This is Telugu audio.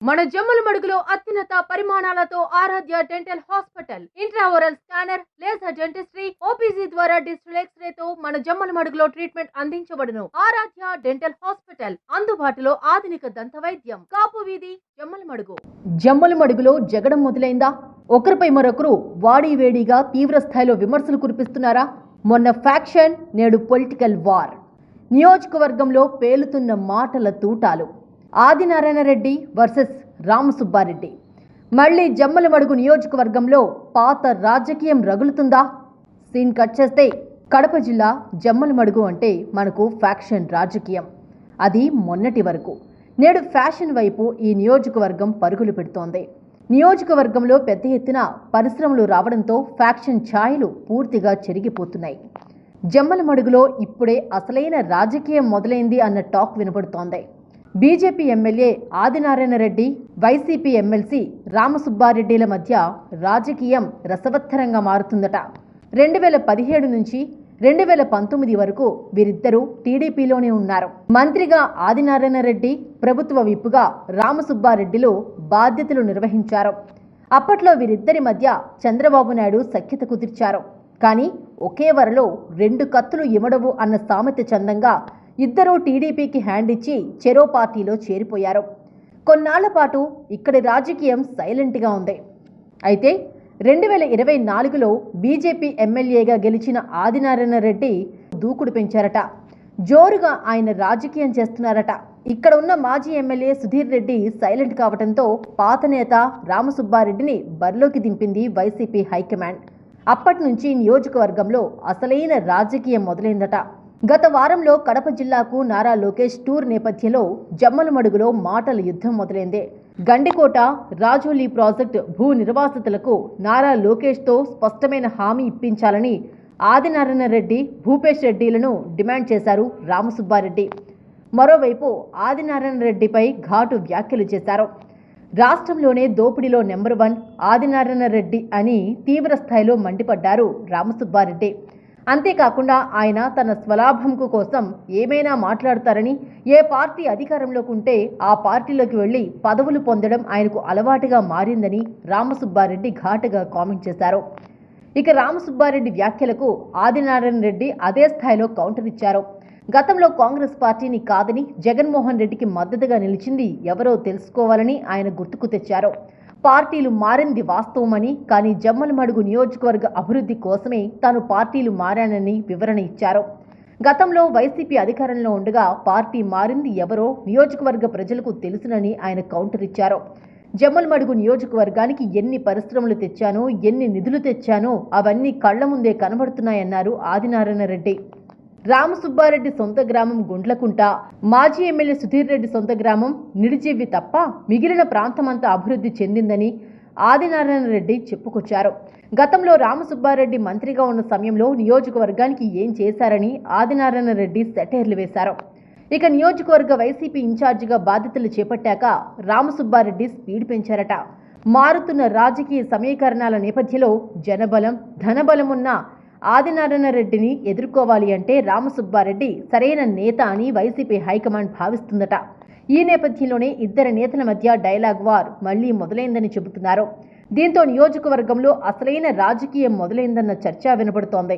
మన జమ్మలమడుగులో అత్యున్నత పరిమాణాలతో Aaradhya dental hospital, intraoral scanner, laser dentistry, OPG ద్వారా డిజిటల్ ఎక్స్రే తో మన జమ్మలమడుగులో ట్రీట్మెంట్ అందించబడును. ఆరాధ్య డెంటల్ హాస్పిటల్, అందుబాటులో ఆధునిక దంత వైద్యం. కాపు వీధి, జమ్మలమడుగు. జమ్మలమడుగులో జగడం మొదలైందా? ఒకరిపై మరొకరు వాడి వేడిగా తీవ్ర స్థాయిలో విమర్శలు కురిపిస్తున్నారా? మొన్న ఫ్యాక్షన్, నేడు పొలిటికల్ వార్. నియోజకవర్గంలో పేలుతున్న మాటల తూటాలు. ఆదినారాయణ రెడ్డి వర్సెస్ రామసుబ్బారెడ్డి. మళ్ళీ జమ్మలమడుగు నియోజకవర్గంలో పాత రాజకీయం రగులుతుందా? సీన్ కట్ చేస్తే కడప జిల్లా జమ్మలమడుగు అంటే మనకు ఫ్యాక్షన్ రాజకీయం. అది మొన్నటి వరకు. నేడు ఫ్యాషన్ వైపు ఈ నియోజకవర్గం పరుగులు పెడుతోంది. నియోజకవర్గంలో పెద్ద ఎత్తున పరిశ్రమలు రావడంతో ఫ్యాక్షన్ ఛాయలు పూర్తిగా చెరిగిపోతున్నాయి. జమ్మలమడుగులో ఇప్పుడే అసలైన రాజకీయం మొదలైంది అన్న టాక్ వినపడుతోంది. BJP MLA Adinarayana Reddy, YCP MLC రామసుబ్బారెడ్డిల మధ్య రాజకీయం రసవత్తరంగా మారుతుందట. 2017 నుంచి 2019 వరకు వీరిద్దరూ టీడీపీలోనే ఉన్నారు. మంత్రిగా ఆదినారాయణ రెడ్డి, ప్రభుత్వ విప్పుగా రామసుబ్బారెడ్డిలు బాధ్యతలు నిర్వహించారు. అప్పట్లో వీరిద్దరి మధ్య చంద్రబాబు నాయుడు సఖ్యత కుదిర్చారు. కానీ ఒకే వరలో 2 కత్తులు ఇమడవు అన్న సామెత చందంగా ఇద్దరూ టీడీపీకి హ్యాండ్ ఇచ్చి చెరో పార్టీలో చేరిపోయారు. కొన్నాళ్ల పాటు ఇక్కడి రాజకీయం సైలెంట్గా ఉంది. అయితే 2024లో బీజేపీ ఎమ్మెల్యేగా గెలిచిన ఆదినారాయణ రెడ్డి దూకుడు పెంచారట. జోరుగా ఆయన రాజకీయం చేస్తున్నారట. ఇక్కడ ఉన్న మాజీ ఎమ్మెల్యే సుధీర్ రెడ్డి సైలెంట్ కావడంతో పాత నేత రామసుబ్బారెడ్డిని బరిలోకి దింపింది వైసీపీ హైకమాండ్. అప్పటి నుంచి నియోజకవర్గంలో అసలైన రాజకీయం మొదలైందట. గత వారంలో కడప జిల్లాకు నారా లోకేష్ టూర్ నేపథ్యంలో జమ్మలమడుగులో మాటల యుద్ధం మొదలైంది. గండికోట, రాజోలి ప్రాజెక్టు భూ నిర్వాసితులకు నారా లోకేష్తో స్పష్టమైన హామీ ఇప్పించాలని ఆదినారాయణ రెడ్డి, భూపేష్ రెడ్డిలను డిమాండ్ చేశారు రామసుబ్బారెడ్డి. మరోవైపు ఆదినారాయణ రెడ్డిపై ఘాటు వ్యాఖ్యలు చేశారు. రాష్ట్రంలోనే దోపిడీలో నెంబర్ 1 ఆదినారాయణ రెడ్డి అని తీవ్ర స్థాయిలో మండిపడ్డారు రామసుబ్బారెడ్డి. అంతేకాకుండా ఆయన తన స్వలాభంకు కోసం ఏమైనా మాట్లాడతారని, ఏ పార్టీ అధికారంలోకి ఉంటే ఆ పార్టీలోకి వెళ్లి పదవులు పొందడం ఆయనకు అలవాటుగా మారిందని రామసుబ్బారెడ్డి ఘాటుగా కామెంట్ చేశారు. ఇక రామసుబ్బారెడ్డి వ్యాఖ్యలకు ఆదినారాయణ రెడ్డి అదే స్థాయిలో కౌంటర్ ఇచ్చారు. గతంలో కాంగ్రెస్ పార్టీని కాదని జగన్మోహన్ రెడ్డికి మద్దతుగా నిలిచింది ఎవరో తెలుసుకోవాలని ఆయన గుర్తుకు తెచ్చారు. పార్టీలు మారింది వాస్తవమని, కానీ జమ్మలమడుగు నియోజకవర్గ అభివృద్ధి కోసమే తాను పార్టీలు మారానని వివరణ ఇచ్చారు. గతంలో వైసీపీ అధికారంలో ఉండగా పార్టీ మారింది ఎవరో నియోజకవర్గ ప్రజలకు తెలుసునని ఆయన కౌంటర్ ఇచ్చారు. జమ్మలమడుగు నియోజకవర్గానికి ఎన్ని పరిశ్రమలు తెచ్చానో, ఎన్ని నిధులు తెచ్చానో అవన్నీ కళ్ల ముందే కనబడుతున్నాయన్నారు ఆదినారాయణ రెడ్డి. రామసుబ్బారెడ్డి సొంత గ్రామం గుండ్లకుంట, మాజీ ఎమ్మెల్యే సుధీర్ రెడ్డి సొంత గ్రామం నిడిజివ్వి తప్ప మిగిలిన ప్రాంతమంతా అభివృద్ధి చెందిందని ఆదినారాయణ రెడ్డి చెప్పుకొచ్చారు. గతంలో రామసుబ్బారెడ్డి మంత్రిగా ఉన్న సమయంలో నియోజకవర్గానికి ఏం చేశారని ఆదినారాయణ రెడ్డి సెటైర్లు వేశారు. ఇక నియోజకవర్గ వైసీపీ ఇన్ఛార్జిగా బాధ్యతలు చేపట్టాక రామసుబ్బారెడ్డి స్పీడ్ పెంచారట. మారుతున్న రాజకీయ సమీకరణాల నేపథ్యంలో జనబలం, ధనబలమున్న ఆదినారాయణ రెడ్డిని ఎదుర్కోవాలి అంటే రామసుబ్బారెడ్డి సరైన నేత అని వైసీపీ హైకమాండ్ భావిస్తుందట. ఈ నేపథ్యంలోనే ఇద్దరి నేతల మధ్య డైలాగ్ వార్ మళ్లీ మొదలైందని చెబుతున్నారు. దీంతో నియోజకవర్గంలో అసలైన రాజకీయం మొదలైందన్న చర్చ వినపడుతోంది.